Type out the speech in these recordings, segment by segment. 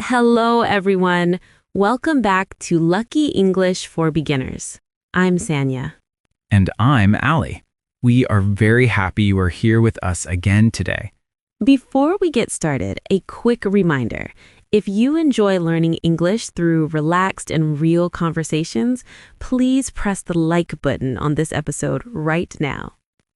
Hello, everyone. Welcome back to Lucky English for Beginners. I'm Sanya. And I'm Ali. We are very happy you are here with us again today. Before we get started, a quick reminder. If you enjoy learning English through relaxed and real conversations, please press the like button on this episode right now.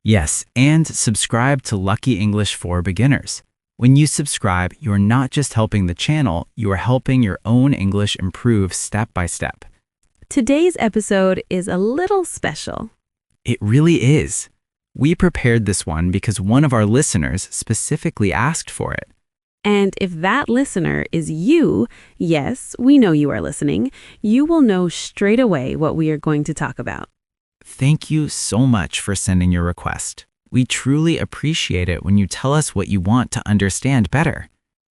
Yes, and subscribe to Lucky English for Beginners. When you subscribe, you are not just helping the channel, you are helping your own English improve step by step. Today's episode is a little special. It really is. We prepared this one because one of our listeners specifically asked for it. And if that listener is you, yes, we know you are listening, you will know straight away what we are going to talk about. Thank you so much for sending your request. We truly appreciate it when you tell us what you want to understand better.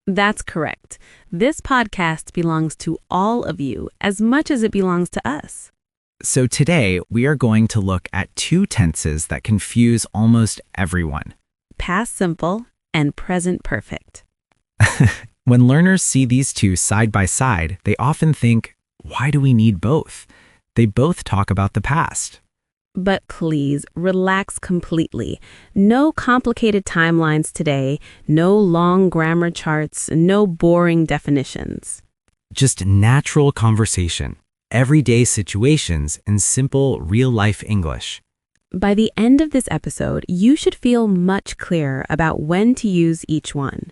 That's correct. This podcast belongs to all of you as much as it belongs to us. So today, we are going to look at two tenses that confuse almost everyone. Past simple and present perfect. When learners see these two side by side, they often think, why do we need both? They both talk about the past. But please relax completely. No complicated timelines today, no long grammar charts, no boring definitions. Just natural conversation, everyday situations, and simple real-life English. By the end of this episode, you should feel much clearer about when to use each one.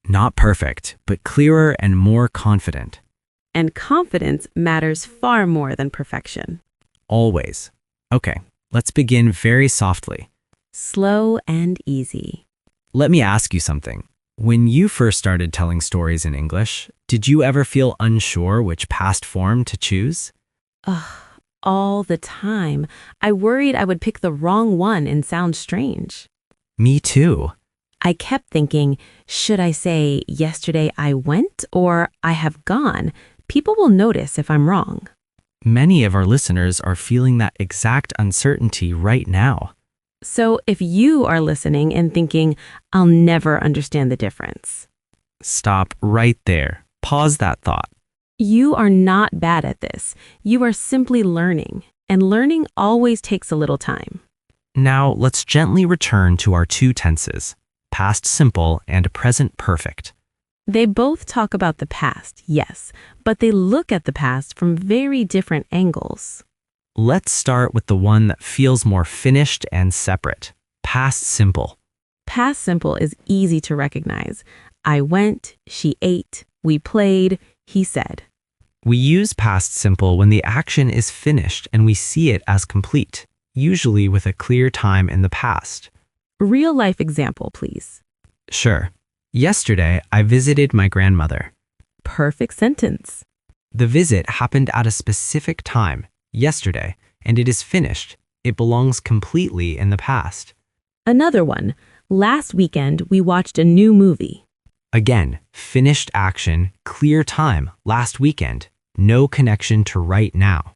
Not perfect, but clearer and more confident. And confidence matters far more than perfection. Always. Okay, let's begin very softly. Slow and easy. Let me ask you something. When you first started telling stories in English, did you ever feel unsure which past form to choose? All the time. I worried I would pick the wrong one and sound strange. Me too. I kept thinking, should I say, yesterday I went or I have gone? People will notice if I'm wrong. Many of our listeners are feeling that exact uncertainty right now. So if you are listening and thinking, I'll never understand the difference. Stop right there. Pause that thought. You are not bad at this. You are simply learning, and learning always takes a little time. Now let's gently return to our two tenses, past simple and present perfect. They both talk about the past, yes, but they look at the past from very different angles. Let's start with the one that feels more finished and separate, past simple. Past simple is easy to recognize. I went, she ate, we played, he said. We use past simple when the action is finished and we see it as complete, usually with a clear time in the past. Real life example, please. Sure. Yesterday, I visited my grandmother. Perfect sentence. The visit happened at a specific time, yesterday, and it is finished. It belongs completely in the past. Another one. Last weekend, we watched a new movie. Again, finished action, clear time, last weekend. No connection to right now.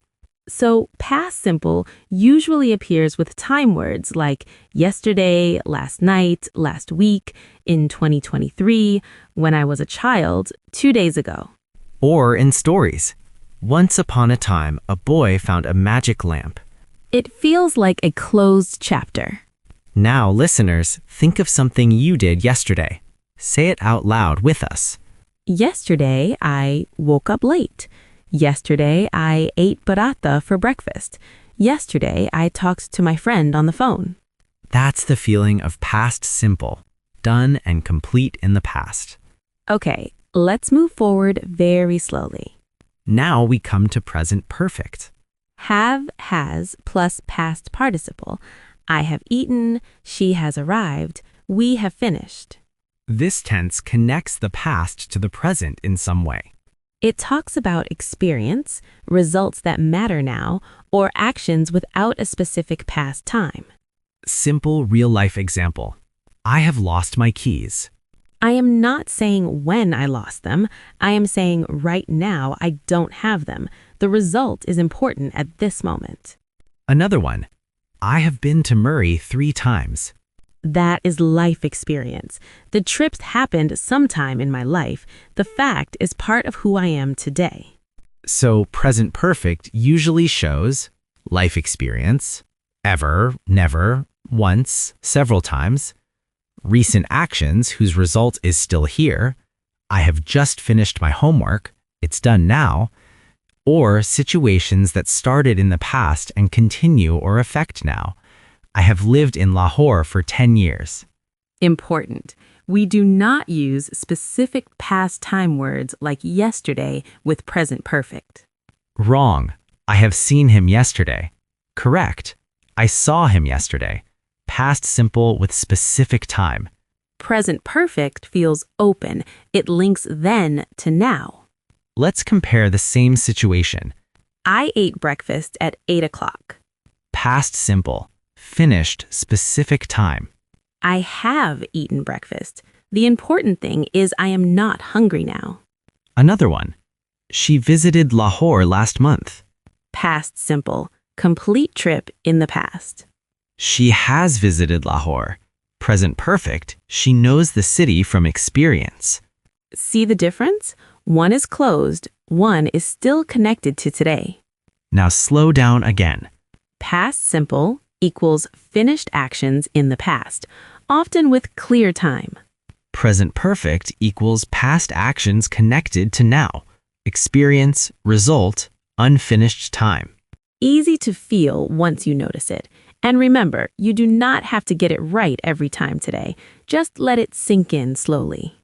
So past simple usually appears with time words like yesterday, last night, last week, in 2023, when I was a child, 2 days ago. Or in stories. Once upon a time, a boy found a magic lamp. It feels like a closed chapter. Now, listeners, think of something you did yesterday. Say it out loud with us. Yesterday, I woke up late. Yesterday, I ate burrata for breakfast. Yesterday, I talked to my friend on the phone. That's the feeling of past simple, done and complete in the past. Okay, let's move forward very slowly. Now we come to present perfect. Have, has, plus past participle. I have eaten, she has arrived, we have finished. This tense connects the past to the present in some way. It talks about experience, results that matter now, or actions without a specific past time. Simple real-life example. I have lost my keys. I am not saying when I lost them. I am saying right now I don't have them. The result is important at this moment. Another one. I have been to Murray 3 times. That is life experience. The trips happened sometime in my life. The fact is part of who I am today. So present perfect usually shows life experience, ever, never, once, several times, recent actions whose result is still here, I have just finished my homework, it's done now, or situations that started in the past and continue or affect now. I have lived in Lahore for 10 years. Important. We do not use specific past time words like yesterday with present perfect. Wrong. I have seen him yesterday. Correct. I saw him yesterday. Past simple with specific time. Present perfect feels open. It links then to now. Let's compare the same situation. I ate breakfast at 8 o'clock. Past simple. Finished specific time. I have eaten breakfast. The important thing is I am not hungry now. Another one. She visited Lahore last month. Past simple. Complete trip in the past. She has visited Lahore. Present perfect. She knows the city from experience. See the difference? One is closed. One is still connected to today. Now slow down again. Past simple equals finished actions in the past, often with clear time. Present perfect equals past actions connected to now. Experience, result, unfinished time. Easy to feel once you notice it. And remember, you do not have to get it right every time today. Just let it sink in slowly.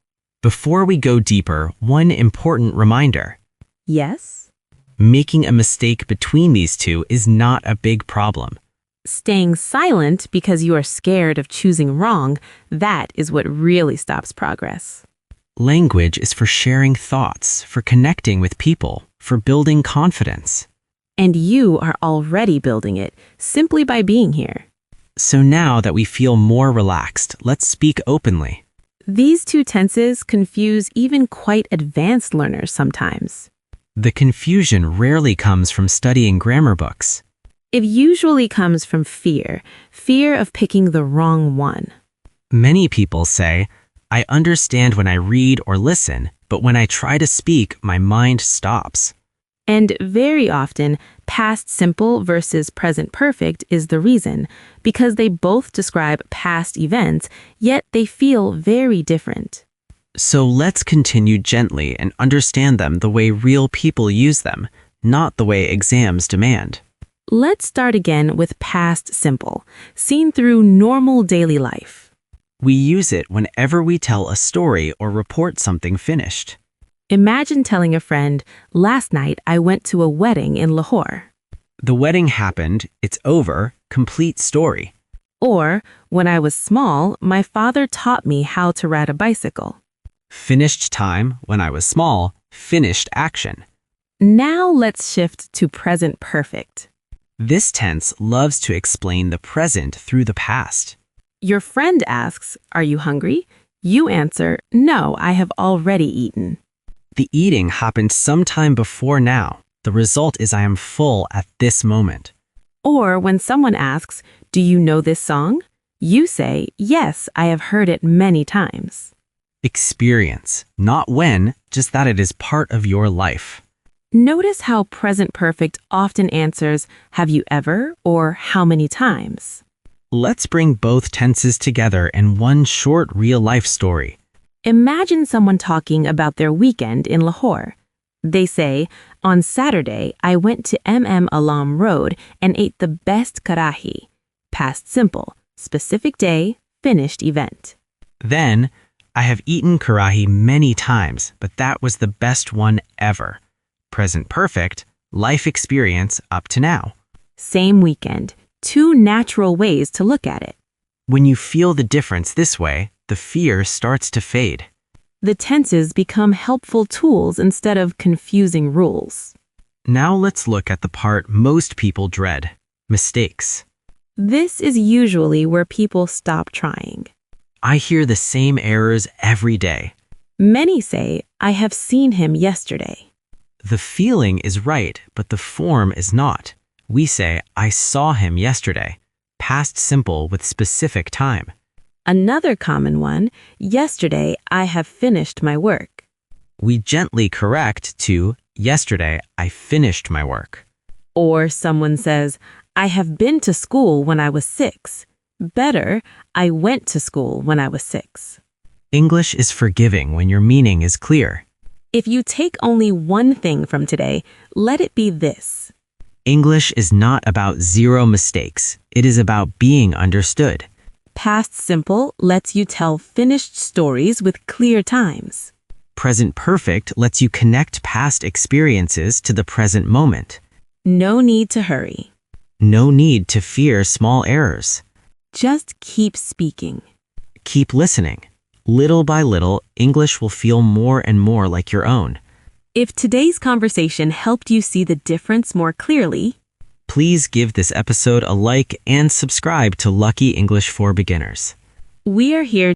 Before we go deeper, one important reminder. Yes? Making a mistake between these two is not a big problem. Staying silent because you are scared of choosing wrong, that is what really stops progress. Language is for sharing thoughts, for connecting with people, for building confidence. And you are already building it simply by being here. So now that we feel more relaxed, let's speak openly. These two tenses confuse even quite advanced learners sometimes. The confusion rarely comes from studying grammar books. It usually comes from fear of picking the wrong one. Many people say, I understand when I read or listen, but when I try to speak, my mind stops. And very often, past simple versus present perfect is the reason, because they both describe past events, yet they feel very different. So let's continue gently and understand them the way real people use them, not the way exams demand. Let's start again with past simple, seen through normal daily life. We use it whenever we tell a story or report something finished. Imagine telling a friend, last night I went to a wedding in Lahore. The wedding happened, it's over, complete story. Or, when I was small, my father taught me how to ride a bicycle. Finished time, when I was small, finished action. Now let's shift to present perfect. This tense loves to explain the present through the past. Your friend asks, are you hungry? You answer, no, I have already eaten. The eating happened sometime before now. The result is I am full at this moment. Or when someone asks, do you know this song? You say, yes, I have heard it many times. Experience, not when, just that it is part of your life. Notice how present perfect often answers, have you ever, or how many times? Let's bring both tenses together in one short real-life story. Imagine someone talking about their weekend in Lahore. They say, on Saturday, I went to Alam Road and ate the best karahi. Past simple, specific day, finished event. Then, I have eaten karahi many times, but that was the best one ever. Present perfect, life experience up to now. Same weekend, two natural ways to look at it. When you feel the difference this way, the fear starts to fade. The tenses become helpful tools instead of confusing rules. Now let's look at the part most people dread, mistakes. This is usually where people stop trying. I hear the same errors every day. Many say, I have seen him yesterday. The feeling is right, but the form is not. We say, I saw him yesterday. Past simple with specific time. Another common one, yesterday I have finished my work. We gently correct to yesterday I finished my work. Or someone says, I have been to school when I was 6. Better, I went to school when I was 6. English is forgiving when your meaning is clear. If you take only one thing from today, let it be this. English is not about zero mistakes. It is about being understood. Past simple lets you tell finished stories with clear times. Present perfect lets you connect past experiences to the present moment. No need to hurry. No need to fear small errors. Just keep speaking. Keep listening. Little by little, English will feel more and more like your own. If today's conversation helped you see the difference more clearly, please give this episode a like and subscribe to Lucky English for Beginners. we are here